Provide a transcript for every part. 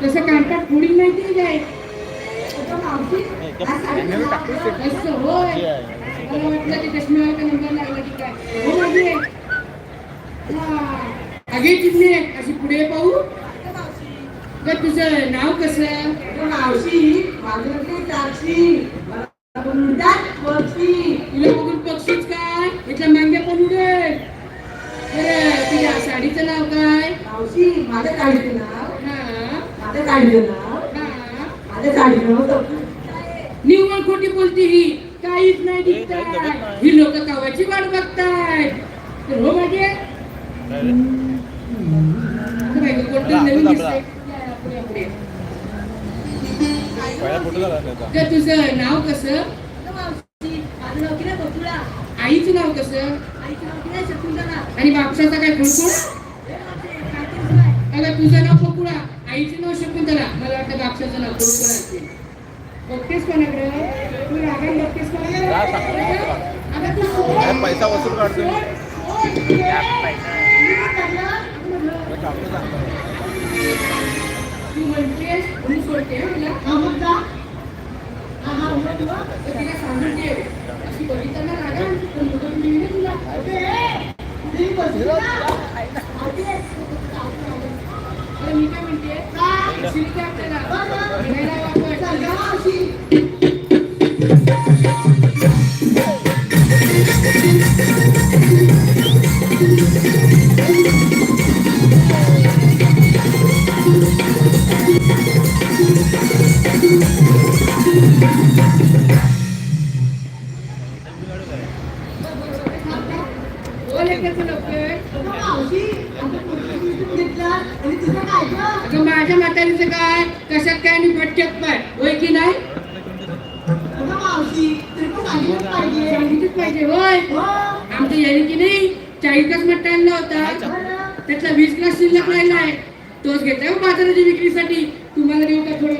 तसं कांटात पुढील माहिती काय असं होय. मला वाटलं की चष्म्यावर नंबर लागला की काय हो माझे आगे चिमणे अशी पुढे पाहू का तुझं नाव कसं मावशी माझं ते साक्षी पक्षी तुला बघून पक्षीच काय इथल्या मांग्या पण उडे तुझ्या साडीचं नाव काय मावशी माझ्या साडीचं नाव हा माझ्या साडीचं नाव हा माझ्या साडीचं नाव निव्वळ खोटी बोलते ही काहीच नाही दिसताय ही लोक कावाची वाट बघतायत तर हो माझे नवीन दिसतंय तुझं नाव कसं आईचं नाव कसं आणि बापसाचा काय खुळखुळ अगं तुझं नाव फकुळा आईचं नाव शकुंतला मला वाटतं बापसाचं नाव खुळखुळ असेल बघतेस कोणाकडे तू रागाने बघतेस कोणाकडे पैसा वसूल काढतो तू म्हणतेस मी सोडते तिला सांगून दे अशी बघितलं रागा तुला मी काय म्हणते माझ्या म्हातारीचं काय कशात काय आणि भटक्यात पाय होय की नाही सांगितलंच पाहिजे होय आमचं याने की नाही 40 मट्टा आणला होता त्यातला 20 ग्लास शिल्लक राहिलाय तोच घेतलाय बाजाराच्या विक्रीसाठी तुम्हाला देऊ का थोडं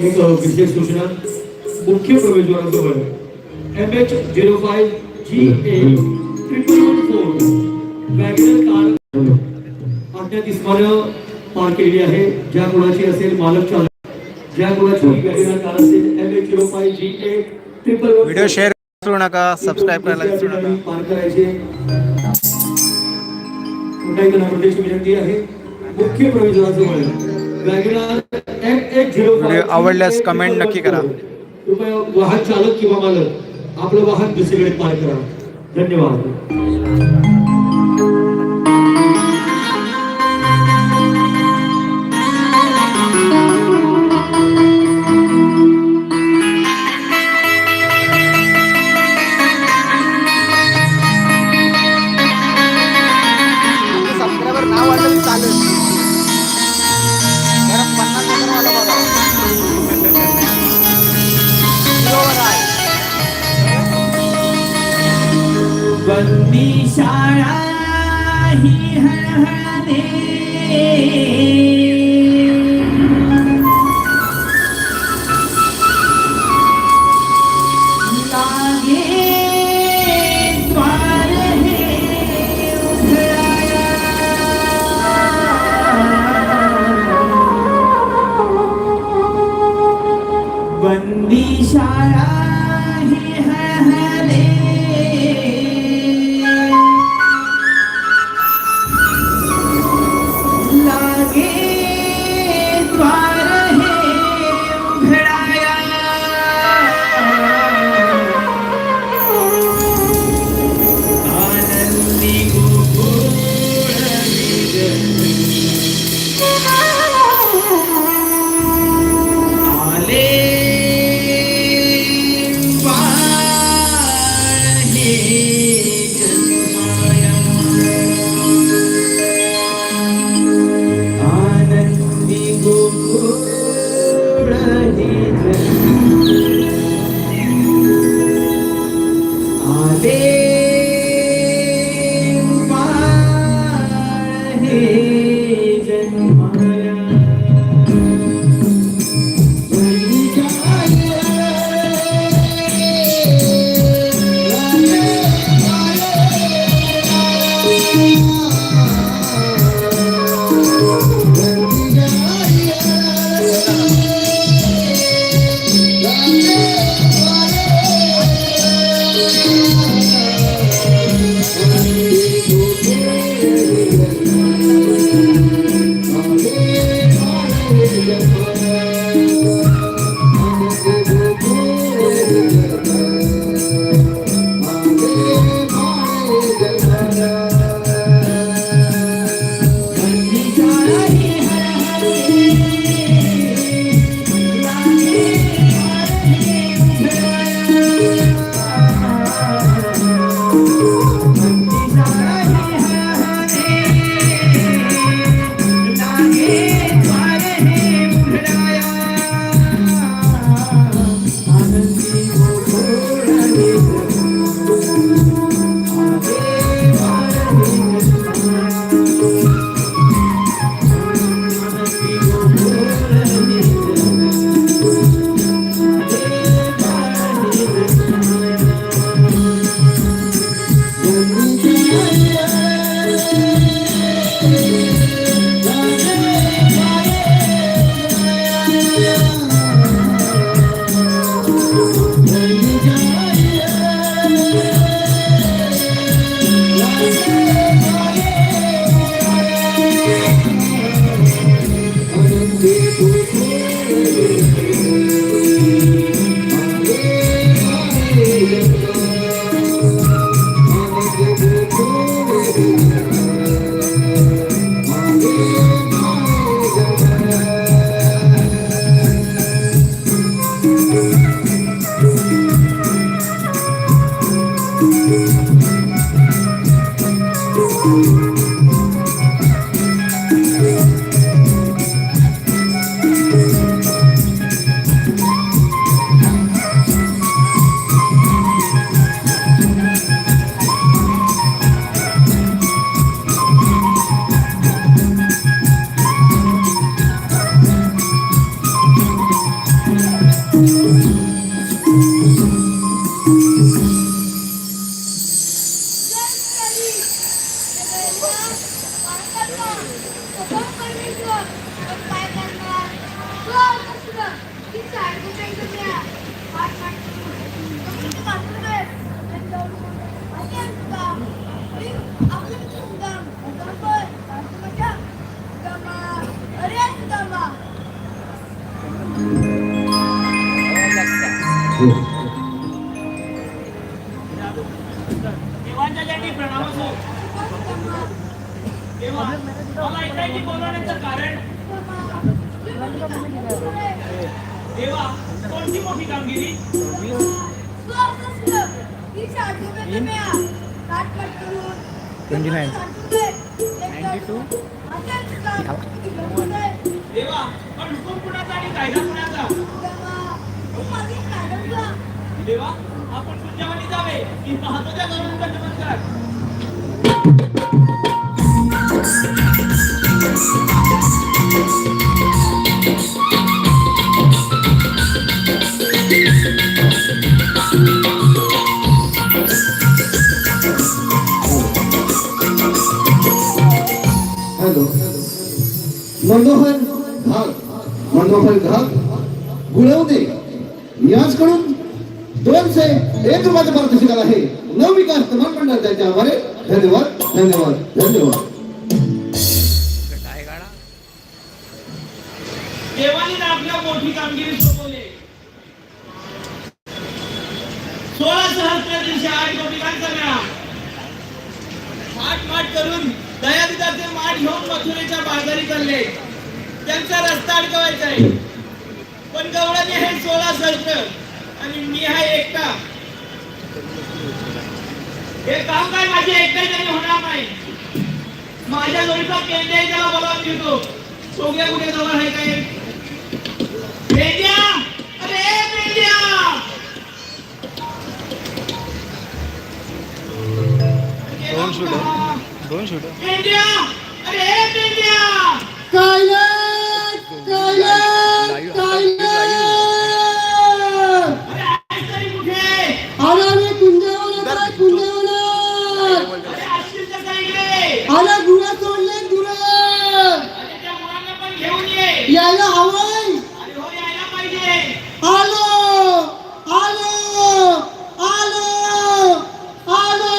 एक विशेष सूचना मुख्य प्रवेशद्वाराजवळ MH05GA1114 वॅगनर कार अज्ञात इसमानं पार्क केलेली आहे. ज्या कोणाची असेल मालक चालक ज्या कोणाची वॅगनर कार असेल MH05GA1114 व्हिडिओ शेअर करू नका, सबस्क्राईब करायला विसरू नका. पार्क करायचे. पुन्हा एकदा नम्रतेची विनंती आहे. मुख्य प्रवेशद्वाराजवळ वॅगनर व्हिडिओ आवडल्यास कमेंट नक्की करा. कृपया वाहन चालक किंवा मालक आपलं वाहन दुसरीकडे पार्क करा. धन्यवाद. सबस्क्रायबर नाव वाढलं चालेल. 50 नंबर वाला बघा. बंदी शाळा ही हळहळते लागे द्वार हे उघडाया बंदी शाळा ही हळहळते लागे द्वार हे उघडाया आनंदी गोकुळ आले बाळ हे जन्माया आनंदी गोकुळ हे आले बाळ हे जन्माया Thank you. देवांच्या जन्मी प्रणाम असो. देवा, मला इथे बोलवण्याचं कारण देवा, कोणती मोठी कामगिरी? देवा, पण हुकूम कुणाचा आणि कायदा कुणाचा? देवा, आपण तुझ्यावानी जावे की महातोच्या करून चमत्कार? हॅलो, मनोहर घाग गुळवणे याचकडून 201 रुपयाचं पारितोषिक आहे. नवविकास तमाम मंडळ त्याच्या आभारी. धन्यवाद धन्यवाद धन्यवाद. देवाने आपल्या मोठी कामगिरी सोपवली. 16 सहस्त्र दिवशी 8 गोपिकांचा मेळा माठ करून दयादिदाचे माठ घेऊन मथुरेच्या बाजारी चालले. त्यांचा रस्ता अडकवायचा आहे. पण गवळणी हे 16 सहस्त्र आणि मी हा एकटा. हे काम काय माझे एकट्याने होणार नाही. माझ्या जोडीचा केंद्र त्याला बोलावून घेतो. सोग्या कुठे जवळ आहे काय? पेंड्या, अरे पेंड्या, दोन शूट पेंड्या, अरे पेंड्या. यायला हवंय. आलो आलो आलो आलो.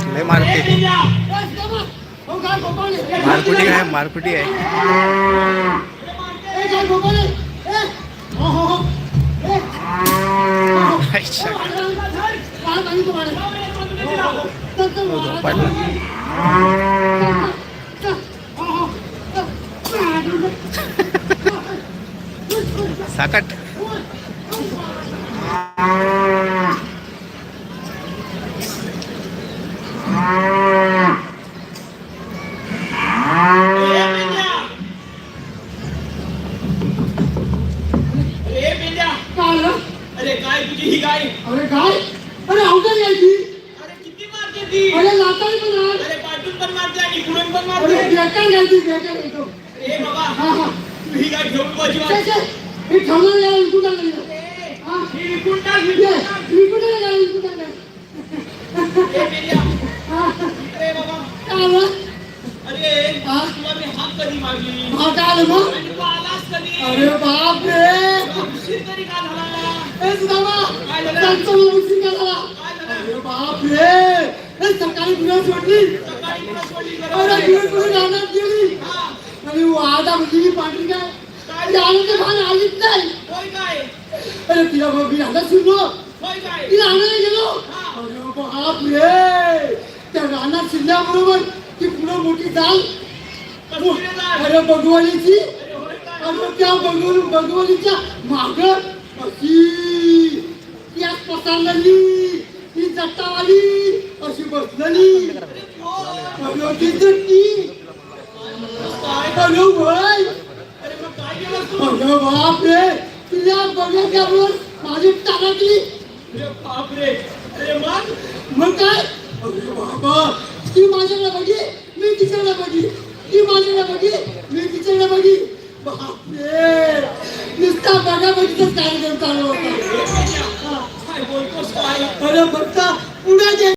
लय मारते मारकुटी आहे मारकुटी आहे अच्छा. झोपायला. साकट अरे काय तुझी ही गाय अरे काय अरे अवघड यायची अरे किती मारते ती अरे लाताळी पण राहत. अरे पाठून पण मारते आणि पुढून पण अरे मारते बेकार घ्यायची बेकार येतो ए बाबा हा हा तू ही गाय घेऊन बस हे ठरवलं याला विकून टाकलं हा ही विकून टाक विकून टाकलं विकून टाकलं ए मेल्या हा अरे बाबा काय आलं अरे हा? तुला मी हात कधी मागली हा काय आलं मग आणि तू आलास कधी अरे बाप रे उशीर तरी का झाला ए सुदामा काय झालं? त्यांचं मला उशीर का झाला काय झालं अरे बाप रे ए सकाळी बिना सोडली सकाळी तुला सोडली अरे बरोबर दिवस पुढे राहणार गेली हा आणि वादा म्हणजे पाठी काय काय आनंद भान आलीच नाही होय काय अरे तिला बघ मी आता सुनलो होय काय तिला आणायला गेलो हा. अरे बाप रे त्या रानात शिरल्याबरोबर ती पुढे मोठी जाल कसली जाल? अरे बगवालीची अरे होय काय अरे त्या बगवालीच्या माग अशी ती आज पसरलेली ती जट्टावाली अशी बसलेली अरे ती जट्टी अरे भाई अरे मग काय केलं तू अरे बाप रे तिला बघितल्यावर माझी टाकली अरे बापरे अरे मग काय अरे बाबा ती माझ्याकडे बघी मी तिच्याकडे बघी ती माझ्याकडे बघी मी तिच्याकडे बघी बापरे नुसता बघा बघितच कार्यक्रम चालू होता काय बोलतोस काय अरे फक्त पुढे